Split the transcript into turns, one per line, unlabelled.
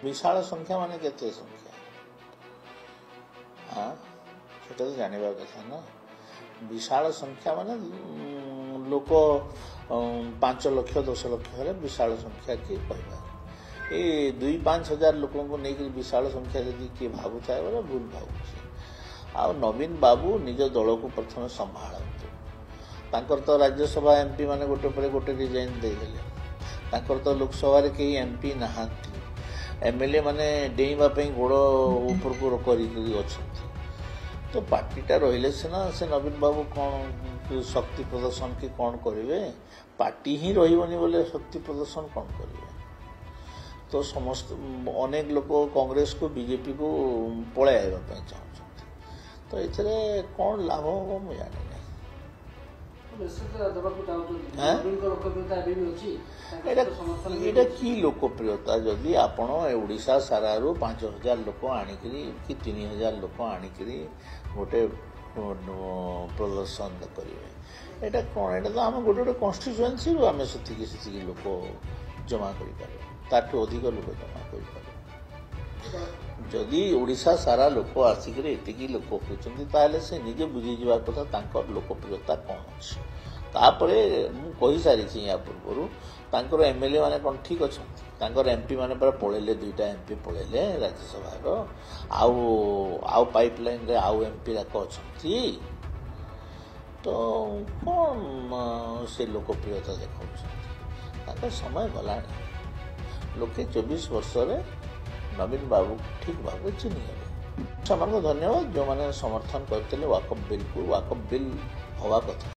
विशाल संख्या माने केते संख्या हाँ सेटा तो जानिबा कथा ना विशाल संख्या माने लोक 5 लाख 10 लाख विशाल संख्या किए कहवा ये 2-5 हजार लोकों को नहीं विशाल संख्या जदि किए भावु थाए बोले भूल भावुचे आ नवीन बाबू निज दल को प्रथम संभालतु तो राज्यसभा एमपी माने गोटे पर गोटे रिजाइन देदेले तो लोकसभा कई एमपी नहांती एमएलए माने डेइबा गोड़ ऊपर को कर तो पार्टीटा रहिले सिना से नवीन बाबू कौन शक्ति प्रदर्शन की कौन करेंगे पार्टी ही रही बोले शक्ति प्रदर्शन कौन करेंगे तो समस्त अनेक लोग कांग्रेस को बीजेपी को पलैया चाहते तो ये कौन लाभ हम मुझे जानी कि लोकप्रियता जदि आपण ओडिशा सारा 5,000 लोक आनिकरी कि 3,000 लोक आनिकरी गोटे प्रदर्शन करेंगे एटा कौन एटा तो आम गोटे कन्स्टिट्युएन्सी आम से लोक जमा कर अधिक लोक जमा कर जदि ओडिशा सारा लोक आसिक एतिकी लोक होती से निजे बुझी जा कथा लोकप्रियता कौन अच्छे तापर मुझे सारी या पूर्व एमएलए माने कौन ठीक अच्छा एमपी माने पर पलैले 2टा एमपी पलैले राज्यसभा आउ पाइपलाइन रे आउ एमपी राक अच्छी तो कौन से लोकप्रियता देखा समय गला लोके 24 वर्ष नवीन बाबू ठीक भाव चिन्ह गले से धन्यवाद जो मैंने समर्थन करते वाकफ बिल को वाकफ बिल हवा कथा।